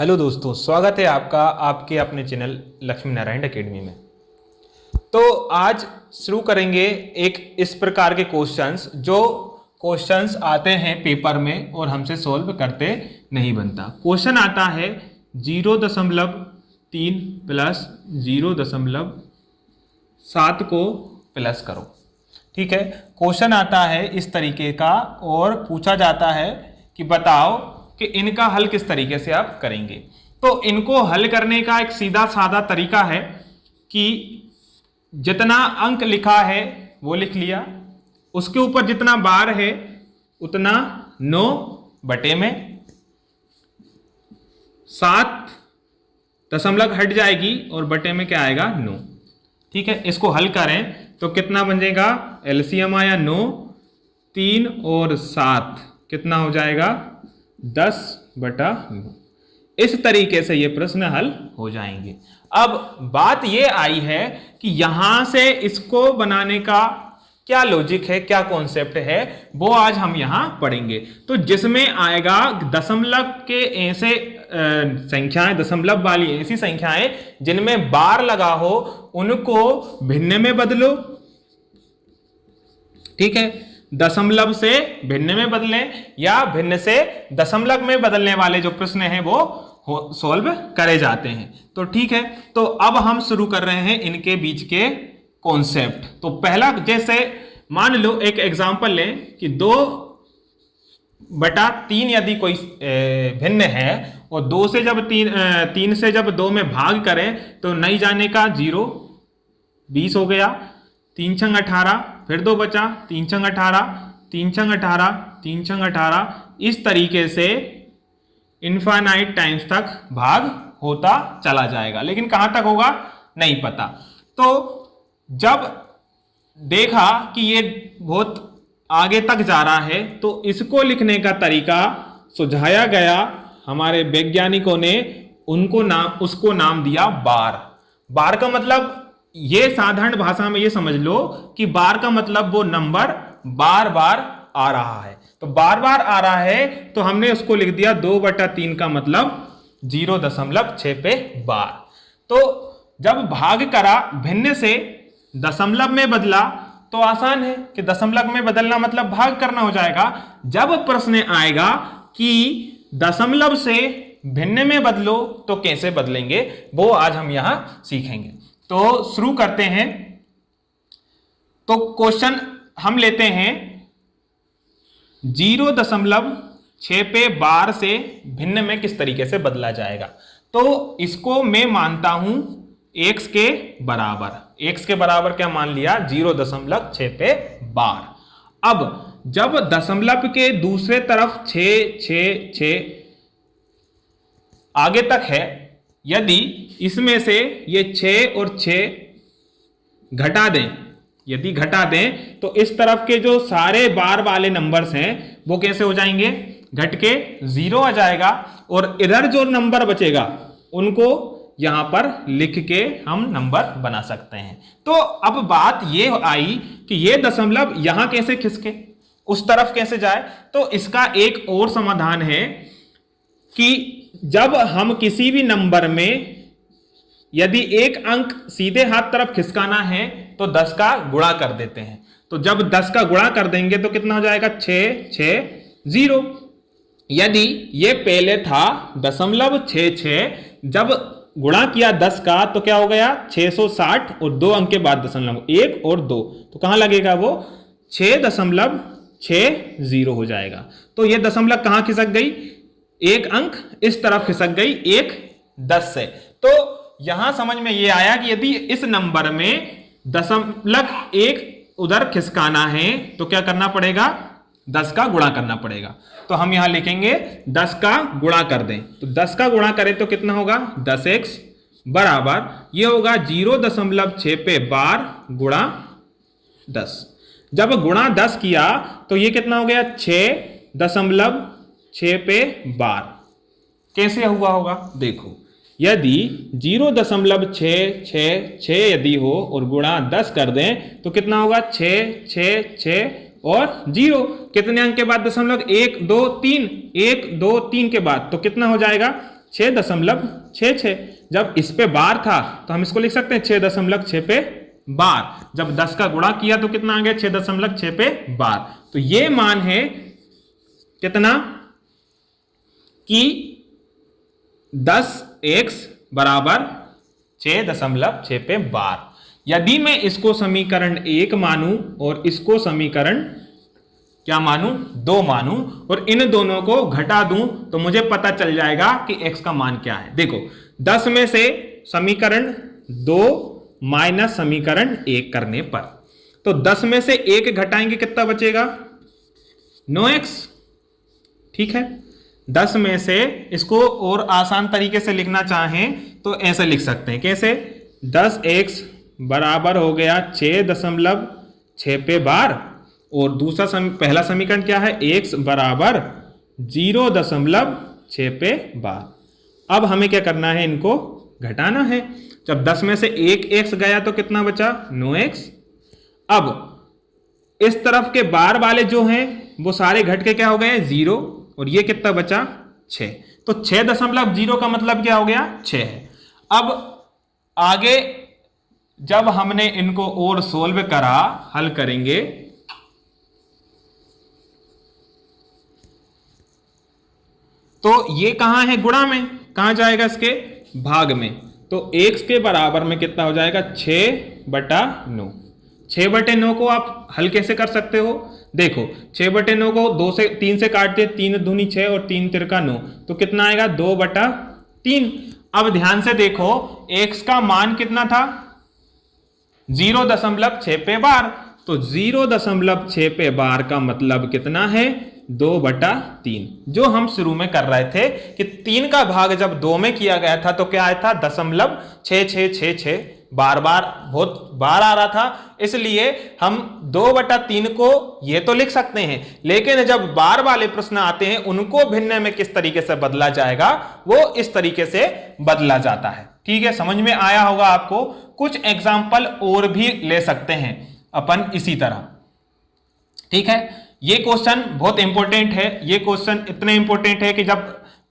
Hello दोस्तों, स्वागत है आपका आपके अपने चैनल लक्ष्मी नारायण एकेडमी में। तो आज शुरू करेंगे एक इस प्रकार के क्वेश्चंस जो क्वेश्चंस आते हैं पेपर में और हमसे सॉल्व करते नहीं बनता। क्वेश्चन आता है 0.3 प्लस 0.7 को प्लस करो। ठीक है, क्वेश्चन आता है इस तरीके का और पूछा जाता है कि बताओ कि इनका हल किस तरीके से आप करेंगे। तो इनको हल करने का एक सीधा साधा तरीका है कि जितना अंक लिखा है वो लिख लिया, उसके ऊपर जितना बार है उतना 9 बटे में 7 दशमलव हट जाएगी और बटे में क्या आएगा 9। ठीक है, इसको हल करें तो कितना बनेगा, एलसीएम आया 9, 3 और 7 कितना हो जाएगा 10/9। इस तरीके से ये प्रश्न हल हो जाएंगे। अब बात ये आई है कि यहां से इसको बनाने का क्या लॉजिक है, क्या कॉन्सेप्ट है, वो आज हम यहां पढ़ेंगे। तो जिसमें आएगा दशमलव के ऐसे संख्याएं, दशमलव वाली ऐसी संख्याएं जिनमें बार लगा हो उनको भिन्न में बदलो। ठीक है, दशमलव से भिन्न में बदलें या भिन्न से दशमलव में बदलने वाले जो प्रश्न हैं वो सॉल्व करे जाते हैं। तो ठीक है, तो अब हम शुरू कर रहे हैं इनके बीच के कॉन्सेप्ट। तो पहला, जैसे मान लो एक एग्जांपल लें कि 2/3 यदि कोई भिन्न है और 2 से जब 3 से जब 2 में भाग करें तो नहीं जाने का 0, 20 हो गया, 3 छंग 18, फिर 2 बचा, 3 छंग 18, 3 छंग 18, 3 छंग 18। इस तरीके से इनफाइनाइट टाइम्स तक भाग होता चला जाएगा, लेकिन कहां तक होगा नहीं पता। तो जब देखा कि ये बहुत आगे तक जा रहा है तो इसको लिखने का तरीका सुझाया गया हमारे वैज्ञानिकों ने। उसको नाम दिया बार। बार का मतलब, ये साधारण भाषा में ये समझ लो कि बार का मतलब वो नंबर बार बार आ रहा है। तो बार बार आ रहा है तो हमने उसको लिख दिया 2/3 का मतलब 0.6 पे बार। तो जब भाग करा, भिन्न से दशमलव में बदला तो आसान है कि दशमलव में बदलना मतलब भाग करना हो जाएगा। जब प्रश्न आएगा कि दशमलव से भिन्न में बदलो तो कैसे बदलेंगे, वो आज हम यहां सीखेंगे। तो शुरू करते हैं। तो क्वेश्चन हम लेते हैं 0.6 पे बार से भिन्न में किस तरीके से बदला जाएगा। तो इसको मैं मानता हूं x के बराबर। x के बराबर क्या मान लिया, 0.6 पे बार। अब जब दशमलव के दूसरे तरफ 6, 6, 6 आगे तक है, यदि इसमें से ये 6 और 6 घटा दें, यदि घटा दें तो इस तरफ के जो सारे बार वाले नंबर्स हैं वो कैसे हो जाएंगे, घट के 0 आ जाएगा और इधर जो नंबर बचेगा उनको यहां पर लिख के हम नंबर बना सकते हैं। तो अब बात ये आई कि ये दशमलव यहां कैसे खिसके, उस तरफ कैसे जाए। तो इसका एक और समाधान है कि जब हम किसी भी नंबर में यदि एक अंक सीधे हाथ तरफ खिसकाना है तो 10 का गुणा कर देते हैं। तो जब 10 का गुणा कर देंगे तो कितना हो जाएगा, 6, 6, 0। यदि ये पहले था 0.66, जब गुणा किया 10 का तो क्या हो गया 660 और 2 अंक के बाद दशमलव 1 और 2, तो कहां लगेगा वो 6.60 हो जाएगा। तो ये दशमलव कहां खिसक गई, एक अंक इस तरफ खिसक गई, एक 10 से। तो यहां समझ में ये आया कि यदि इस नंबर में दशमलव 1 उधर खिसकाना है तो क्या करना पड़ेगा, 10 का गुणा करना पड़ेगा। तो हम यहां लिखेंगे 10 का गुणा कर दें। तो 10 का गुणा करें तो कितना होगा, 10x बराबर ये होगा 0.6 पे बार गुणा 10। जब गुणा 10 किया तो ये कितना हो गया, 6.6 पे बार। कैसे हुआ होगा देखो, यदि 0.666 यदि हो और गुणा 10 कर दें तो कितना होगा, 6, 6, 6 और 0। कितने अंक के बाद दशमलव, 1, 2, 3, 1, 2, 3 के बाद, तो कितना हो जाएगा 6.66। जब इस पे बार था तो हम इसको लिख सकते हैं 6.6 पे बार। जब 10 का गुणा किया तो कितना आ गया 6.6 पे बार। तो ये मान है कितना कि 10x बराबर 6.6 पे बार। यदि मैं इसको समीकरण 1 मानूं और इसको समीकरण क्या मानूं 2 मानूं और इन दोनों को घटा दूं तो मुझे पता चल जाएगा कि x का मान क्या है। देखो 10 में से समीकरण 2 माइनस समीकरण 1 करने पर तो 10 में से 1 घटाएंगे कितना बचेगा 9x। ठीक है, 10 में से इसको और आसान तरीके से लिखना चाहें तो ऐसे लिख सकते हैं। कैसे? 10x बराबर हो गया 6.6 पे बार और दूसरा पहला समीकरण क्या है x बराबर 0.6 पे बार। अब हमें क्या करना है, इनको घटाना है। जब 10 में से 1 x गया तो कितना बचा 9x। अब इस तरफ के बार वाले जो हैं वो सारे घट के क्या हो गए 0 और ये कितना बचा 6। तो 6.0 का मतलब क्या हो गया 6 है। अब आगे जब हमने इनको और सोल्व करा, हल करेंगे तो ये कहां है गुणा में, कहां जाएगा इसके भाग में। तो x के बराबर में कितना हो जाएगा 6/9। 6/9 को आप हल कैसे कर सकते हो, देखो 6/9 को 3 से काटते, 3 दूनी 6 और 3 तिरका 9 तो कितना आएगा 2/3। अब ध्यान से देखो x का मान कितना था 0.6 पे बार। तो 0.6 पे बार का मतलब कितना है 2/3। जो हम शुरू में कर रहे थे कि 3 का भाग जब 2 में किया गया था तो क्या आया था 0.6666। बार बार बहुत बार आ रहा था, इसलिए हम 2/3 को ये तो लिख सकते हैं, लेकिन जब बार वाले प्रश्न आते हैं उनको भिन्न में किस तरीके से बदला जाएगा वो इस तरीके से बदला जाता है। ठीक है, समझ में आया होगा आपको। कुछ एग्जाम्पल और भी ले सकते हैं अपन इसी तरह। ठीक है, ये क्वेश्चन बहुत इंपॉर्टेंट है। ये क्वेश्चन इतने इंपॉर्टेंट है कि जब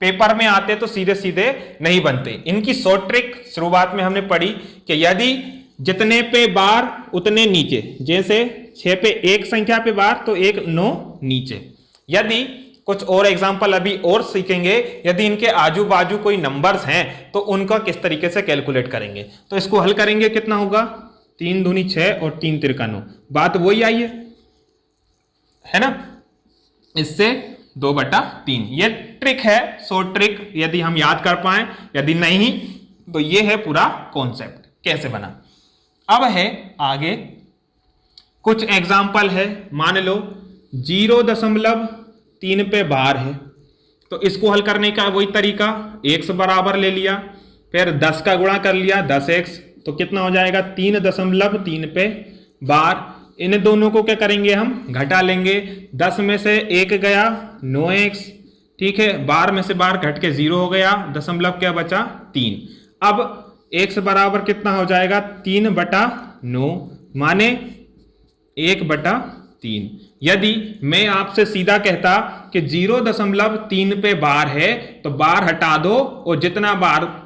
पेपर में आते तो सीधे सीधे नहीं बनते। इनकी शॉर्ट ट्रिक शुरुआत में हमने पढ़ी कि यदि जितने पे बार उतने नीचे, जैसे 6 पे 1 संख्या पे बार तो 1 9 नीचे। यदि कुछ और एग्जाम्पल अभी और सीखेंगे, यदि इनके आजू बाजू कोई नंबर्स हैं तो उनका किस तरीके से कैलकुलेट करेंगे। तो इसको हल करेंगे, कितना होगा 3 दूनी 6 और 3 तिरका 9। बात वही आई है ना, इससे 2/3। ये ट्रिक है, शॉर्ट ट्रिक, यदि हम याद कर पाए, यदि नहीं तो ये है पूरा कॉन्सेप्ट कैसे बना। अब है आगे कुछ एग्जाम्पल है। मान लो 0.3 पे बार है तो इसको हल करने का वही तरीका, x बराबर ले लिया, फिर 10 का गुणा कर लिया 10x तो कितना हो जाएगा 3.3 पे बार। इन दोनों को क्या करेंगे हम घटा लेंगे। 10 में से 1 गया 9x। ठीक है, बार में से बार घट के 0 हो गया, दशमलव क्या बचा 3। अब x बराबर कितना हो जाएगा 3/9 माने 1/3। यदि मैं आपसे सीधा कहता कि 0.3 पे बार है तो बार हटा दो और जितना बार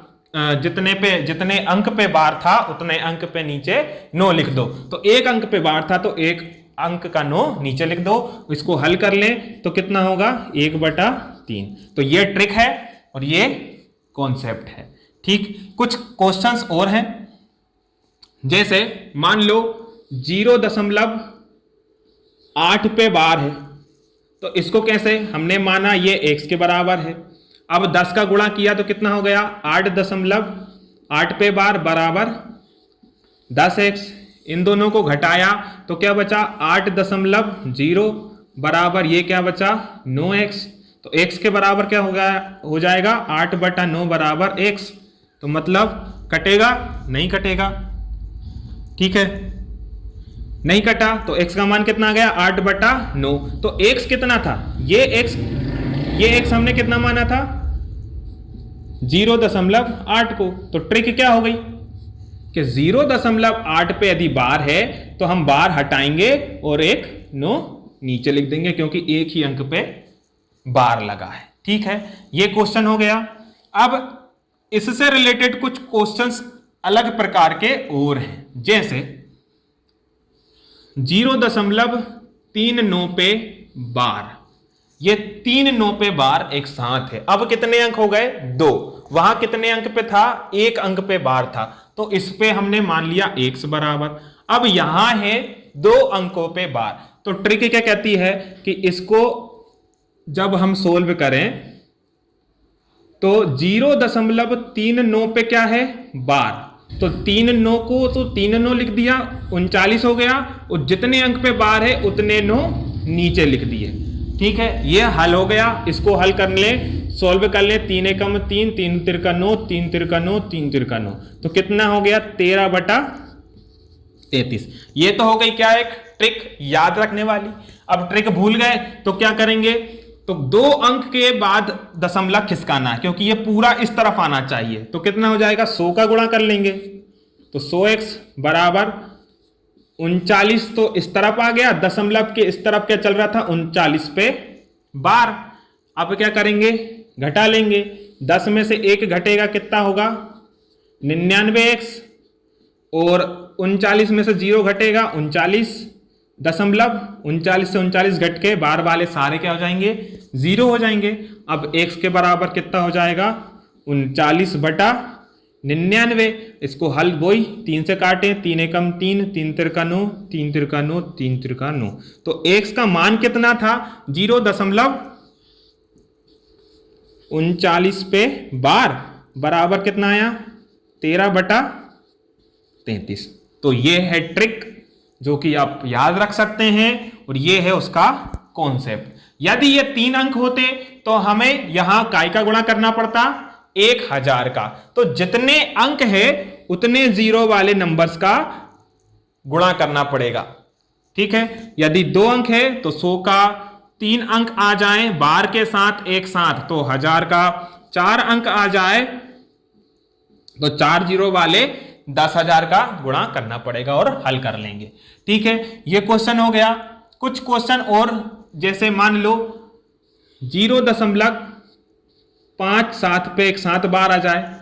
जितने अंक पे बार था उतने अंक पे नीचे 9 लिख दो। तो 1 अंक पे बार था तो 1 अंक का 9 नीचे लिख दो। इसको हल कर लें तो कितना होगा 1/3। तो ये ट्रिक है और ये कॉन्सेप्ट है। ठीक, कुछ क्वेश्चंस और हैं, जैसे मान लो 0.8 पे बार है तो इसको कैसे, हमने माना ये x के बराबर है। अब 10 का गुणा किया तो कितना हो गया 8.8 पे बार बराबर 10x। इन दोनों को घटाया तो क्या बचा 8.0 बराबर ये क्या बचा 9x। तो x के बराबर क्या हो जाएगा 8/9 बराबर x। तो मतलब कटेगा नहीं कटेगा, ठीक है, नहीं कटा तो x का मान कितना आ गया 8/9। तो x कितना था, ये x हमने कितना माना था 0.8 को। तो ट्रिक क्या हो गई कि 0.8 पे यदि बार है तो हम बार हटाएंगे और एक 9 नीचे लिख देंगे क्योंकि एक ही अंक पे बार लगा है। ठीक है, ये क्वेश्चन हो गया। अब इससे रिलेटेड कुछ क्वेश्चंस अलग प्रकार के और हैं, जैसे 0.39 पे बार, ये 3 9 पे बार एक साथ है। अब कितने अंक हो गए? 2। वहां कितने अंक पे था? 1 अंक पे बार था, तो इस पे हमने मान लिया x बराबर। अब यहां है 2 अंकों पे बार, तो ट्रिक क्या कहती है कि इसको जब हम सोल्व करें तो 0.39 पे क्या है? बार, तो 3 9 को तो 3 9 लिख दिया, 39 हो गया, और जितने अंक पे बार है उतने 9 नीचे लिख दिए। ठीक है, ये हल हो गया। इसको हल कर ले, सोल्व कर ले। 3 एकम 3, 3 तिरका 9, 3 तिरका 9, 3 तिरका 9, तो कितना हो गया? 13/33। ये तो हो गई क्या? एक ट्रिक याद रखने वाली। अब ट्रिक भूल गए तो क्या करेंगे? तो 2 अंक के बाद दशमलव खिसकाना है, क्योंकि ये पूरा इस तरफ आना चाहिए। तो कितना हो जाएगा? 100 का गुणा कर लेंगे, तो 100x बराबर 39, तो इस तरफ आ गया। दशमलव के इस तरफ क्या चल रहा था? 39 पे बार। अब क्या करेंगे? घटा लेंगे। 10 में से 1 घटेगा, कितना होगा? 99x, और 39 में से 0 घटेगा, 39 दशमलव। 39 से 39 घट के बार वाले सारे क्या हो जाएंगे? 0 हो जाएंगे। अब x के बराबर कितना हो जाएगा? 39/99। इसको हल वही 3 से काटें, 3 एकम 3, 3 तिरका 9, 3 तिरका 9, 3 तिरका 9, तो x का मान कितना था? 0.39 पे बार बराबर कितना आया? 13/33। तो ये है ट्रिक जो कि आप याद रख सकते हैं, और ये है उसका कॉन्सेप्ट। यदि ये 3 अंक होते तो हमें यहां काय का गुणा करना पड़ता? 1000 का। तो जितने अंक है उतने 0 वाले नंबर्स का गुणा करना पड़ेगा। ठीक है, यदि 2 अंक है तो 100 का, 3 अंक आ जाए बार के साथ एक साथ तो 1000 का, 4 अंक आ जाए तो 4 0 वाले 10,000 का गुणा करना पड़ेगा, और हल कर लेंगे। ठीक है, ये क्वेश्चन हो गया। कुछ क्वेश्चन और, जैसे मान लो 0.57 पे एक साथ बार आ जाए,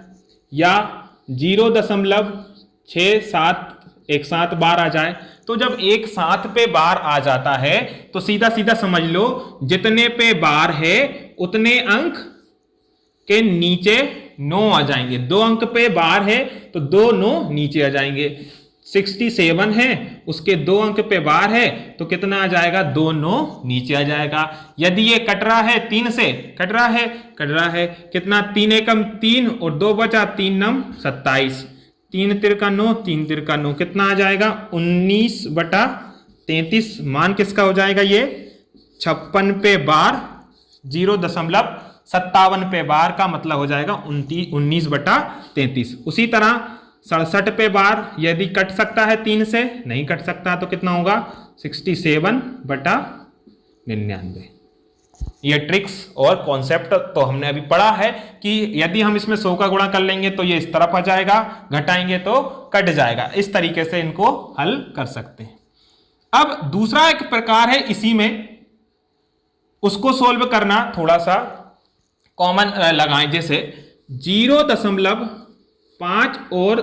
या 0.67 एक साथ बार आ जाए। तो जब एक साथ पे बार आ जाता है तो सीधा सीधा समझ लो, जितने पे बार है उतने अंक के नीचे 9 आ जाएंगे। 2 अंक पे बार है तो 2 9 नीचे आ जाएंगे। 67 है, उसके 2 अंक पे बार है तो कितना आ जाएगा? 2 9 नीचे आ जाएगा। यदि ये कट रहा है 3 से, कट रहा है कितना? 3 एकम 3 और 2 बचा, 3 9 27, 3 तिरका 9, 3 तिरका 9, कितना आ जाएगा? 19/33। मान किसका हो जाएगा? ये 56 पे बार, 0.57 पे बार का मतलब हो जाएगा 19/33। उसी तरह 67 पे बार यदि कट सकता है 3 से, नहीं कट सकता तो कितना होगा? 67/99। ये ट्रिक्स और कॉन्सेप्ट तो हमने अभी पढ़ा है कि यदि हम इसमें 100 का गुणा कर लेंगे तो ये इस तरफ आ जाएगा, घटाएंगे तो कट जाएगा। इस तरीके से इनको हल कर सकते हैं। अब दूसरा एक प्रकार है इसी में, उसको सोल्व करना थोड़ा सा कॉमन लगाएं। जैसे 0.5 और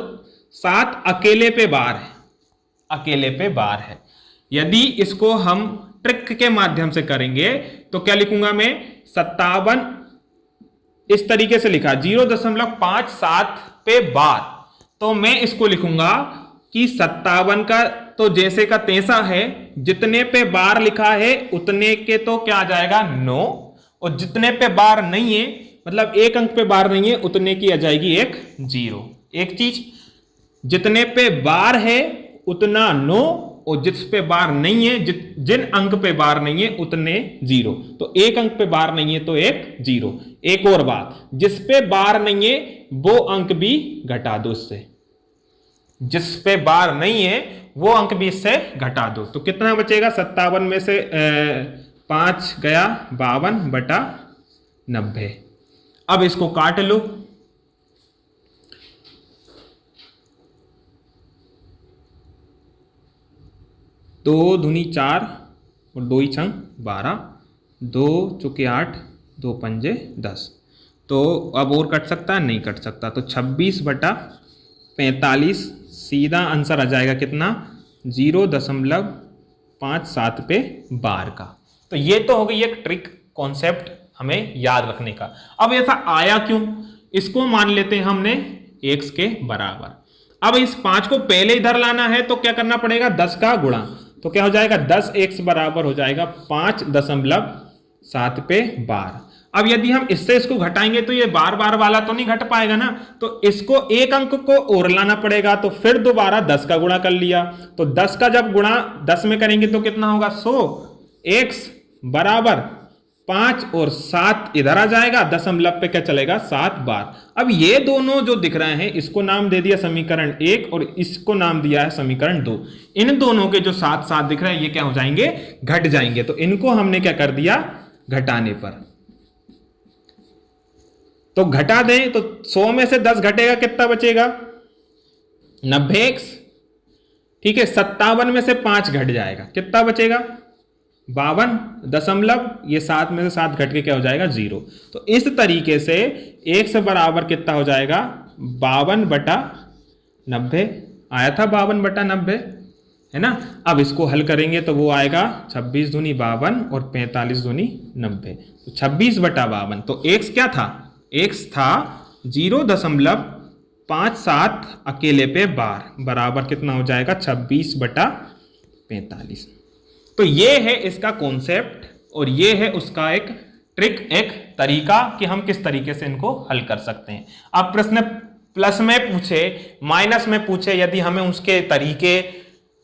7 अकेले पे बार है, अकेले पे बार है। यदि इसको हम ट्रिक के माध्यम से करेंगे तो क्या लिखूंगा मैं? 57 इस तरीके से लिखा, 0.57 पे बार, तो मैं इसको लिखूंगा कि 57 का तो जैसे का तैसा है, जितने पे बार लिखा है उतने के तो क्या आ जाएगा? 9, और जितने पे बार नहीं है, मतलब 1 अंक पे बार नहीं है, उतने की आ जाएगी एक 0। एक चीज, जितने पे बार है उतना 9, और जिस पे बार नहीं है, जिन अंक पे बार नहीं है उतने 0। तो 1 अंक पे बार नहीं है तो एक 0। एक और बात, जिस पे बार नहीं है वो अंक भी घटा दो इससे, जिस पे बार नहीं है वो अंक भी इससे घटा दो, तो कितना बचेगा? 57 में से 5 गया, 52/90। अब इसको काट लो, दो दूनी 4 और 2 ही छंग 12, 2 चौके 8, 2 पंजे 10, तो अब और कट सकता है? नहीं कट सकता। तो 26/45 सीधा आंसर आ जाएगा कितना? 0.57 पे बार का। तो ये तो हो गई एक ट्रिक कॉन्सेप्ट हमें याद रखने का। अब ऐसा आया क्यों, इसको मान लेते हैं हमने x के बराबर। अब इस 5 को पहले इधर लाना है तो क्या करना पड़ेगा? 10 का गुणा। तो क्या हो जाएगा? 10x बराबर हो जाएगा 5.7 पे बार। अब यदि हम इससे इसको घटाएंगे तो ये बार बार वाला तो नहीं घट पाएगा ना, तो इसको एक अंक को और लाना पड़ेगा। तो फिर दोबारा 10 का गुणा कर लिया। तो 10 का जब गुणा 10 में करेंगे तो कितना होगा? 100। x बराबर 5 और 7 इधर आ जाएगा, दशमलव पे क्या चलेगा? 7 बार। अब ये दोनों जो दिख रहे हैं इसको नाम दे दिया समीकरण 1 और इसको नाम दिया है समीकरण 2। इन दोनों के जो 7 दिख रहे हैं ये क्या हो जाएंगे? घट जाएंगे। तो इनको हमने क्या कर दिया? घटाने पर। तो घटा दें तो 100 में से 10 घटेगा, कितना बचेगा? 90x। ठीक है, 57 में से 5 घट जाएगा, कितना बचेगा? 52 दशमलव, ये 7 में से 7 घट के क्या हो जाएगा? 0। तो इस तरीके से x बराबर कितना हो जाएगा? 52/90 आया था, 52/90 है ना। अब इसको हल करेंगे तो वो आएगा 26 दूनी 52 और 45 दूनी 90, तो 26/52। तो x क्या था? x था 0.57 अकेले पे बार, बराबर कितना हो जाएगा? 26/45। तो ये है इसका कॉन्सेप्ट और ये है उसका एक ट्रिक, एक तरीका कि हम किस तरीके से इनको हल कर सकते हैं। अब प्रश्न प्लस में पूछे, माइनस में पूछे, यदि हमें उसके तरीके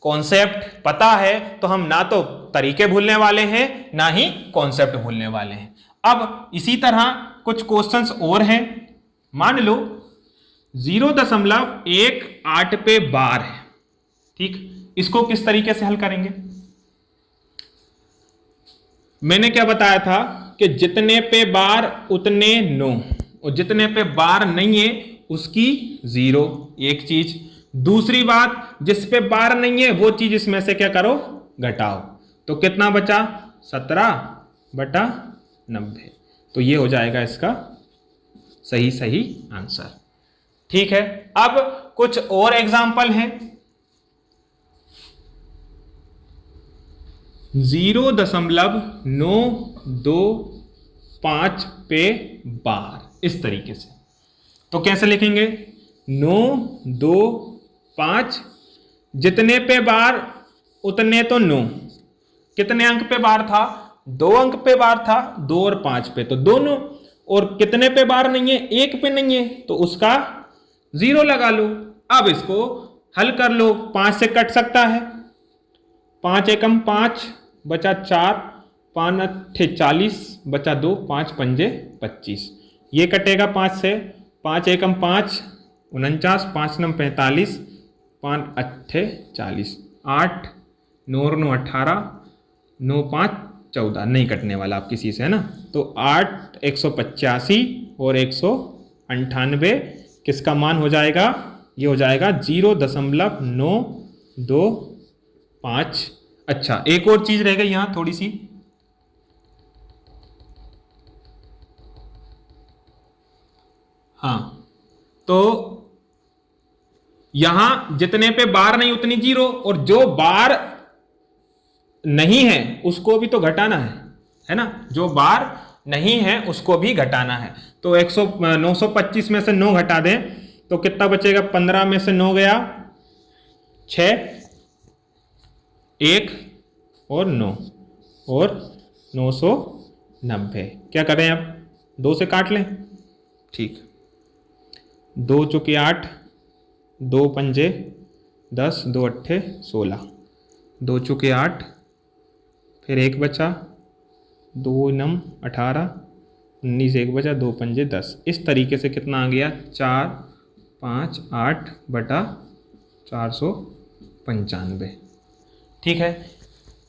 कॉन्सेप्ट पता है तो हम ना तो तरीके भूलने वाले हैं ना ही कॉन्सेप्ट भूलने वाले हैं। अब इसी तरह कुछ क्वेश्चंस और हैं। मान लो 0.18 पे बार है, ठीक, इसको किस तरीके से हल करेंगे? मैंने क्या बताया था कि जितने पे बार उतने नो, और जितने पे बार नहीं है उसकी 0, एक चीज। दूसरी बात, जिस पे बार नहीं है वो चीज इसमें से क्या करो? घटाओ। तो कितना बचा? 17/90। तो ये हो जाएगा इसका सही आंसर। ठीक है, अब कुछ और एग्जाम्पल हैं। 0.925 पे बार, इस तरीके से। तो कैसे लिखेंगे? 925, जितने पे बार उतने तो 9, कितने अंक पे बार था? 2 अंक पे बार था, 2 और 5 पे, तो दोनों। और कितने पे बार नहीं है? 1 पे नहीं है, तो उसका 0 लगा लो। अब इसको हल कर लो, 5 से कट सकता है, 5 एकम 5 बचा 4, 5 अट्ठे 40 बचा 2, 5 पंजे 25। ये कटेगा 5 से, 5 एकम 5 49, 5 नम 45, 5 अट्ठे 40, 8 9 और 9 18, 9 5 14, नहीं कटने वाला आप किसी से, है ना। तो 8 185 और 198 किसका मान हो जाएगा? ये हो जाएगा 0.925। अच्छा, एक और चीज रह गई यहां थोड़ी सी। हाँ, तो यहां जितने पे बार नहीं उतनी 0, और जो बार नहीं है उसको भी तो घटाना है ना। जो बार नहीं है उसको भी घटाना है। तो 925 में से 9 घटा दें तो कितना बचेगा? 15 में से 9 गया 6, 1 और 9 और 990। क्या करें अब? 2 से काट लें, ठीक। 2 चौके 8, 2 पंजे 10, 2 अट्ठे 16, 2 चौके 8, फिर 1 बचा, 2 नम 18, 19 1 बचा, 2 पंजे 10। इस तरीके से कितना आ गया? 458/495। ठीक है,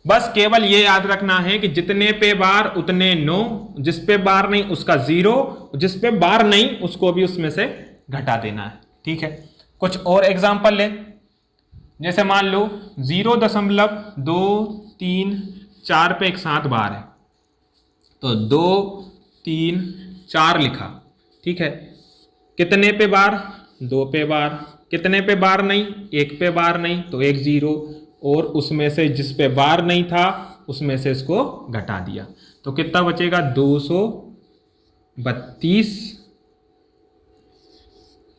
बस केवल ये याद रखना है कि जितने पे बार उतने 9, जिस पे बार नहीं उसका 0, जिस पे बार नहीं उसको भी उसमें से घटा देना है। ठीक है, कुछ और एग्जाम्पल ले। जैसे मान लो 0.234 पे एक साथ बार है, तो 2 3 4 लिखा, ठीक है। कितने पे बार? 2 पे बार। कितने पे बार नहीं? 1 पे बार नहीं, तो 1 0, और उसमें से जिस पे बार नहीं था उसमें से इसको घटा दिया, तो कितना बचेगा? 232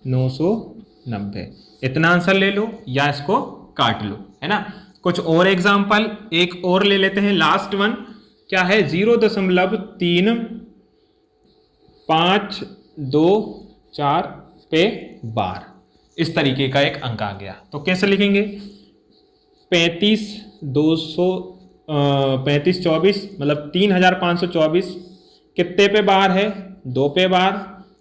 990। इतना आंसर ले लो या इसको काट लो, है ना। कुछ और एग्जाम्पल एक और ले लेते हैं, लास्ट वन क्या है? 0.3524 पे बार, इस तरीके का एक अंक आ गया। तो कैसे लिखेंगे? 3524 मतलब 3524 कितने पे बार है? 2 पे बार,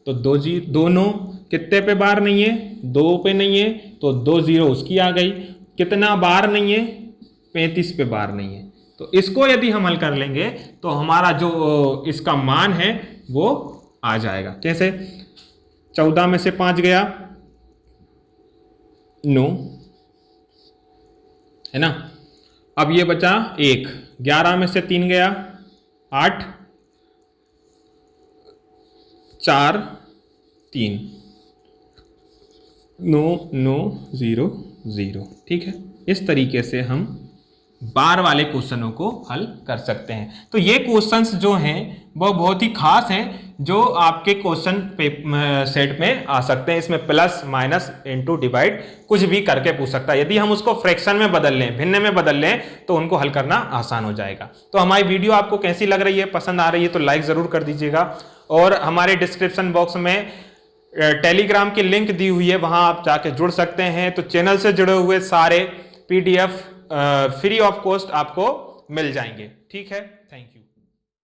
तो 2 9 कितने पे बार नहीं है? 2 पे नहीं है, तो 2 0 उसकी आ गई। कितना बार नहीं है? 35 पे बार नहीं है। तो इसको यदि हम हल कर लेंगे तो हमारा जो इसका मान है वो आ जाएगा। कैसे? 14 में से 5 गया 9, है ना। अब ये बचा 1, 11 में से 3 गया 8, 4 3, 9 9 0 0। ठीक है, इस तरीके से हम बार वाले क्वेश्चनों को हल कर सकते हैं। तो ये क्वेश्चंस जो हैं वो बहुत ही खास हैं, जो आपके क्वेश्चन सेट में आ सकते हैं। इसमें प्लस माइनस इनटू डिवाइड कुछ भी करके पूछ सकता है। यदि हम उसको फ्रैक्शन में बदल लें, भिन्न में बदल लें, तो उनको हल करना आसान हो जाएगा। तो हमारी वीडियो आपको कैसी लग रही है, पसंद आ रही है तो लाइक जरूर कर दीजिएगा, और हमारे डिस्क्रिप्शन बॉक्स में टेलीग्राम की लिंक दी हुई है, वहां आप जाके जुड़ सकते हैं। तो चैनल से जुड़े हुए सारे PDF फ्री ऑफ कॉस्ट आपको मिल जाएंगे। ठीक है, थैंक यू।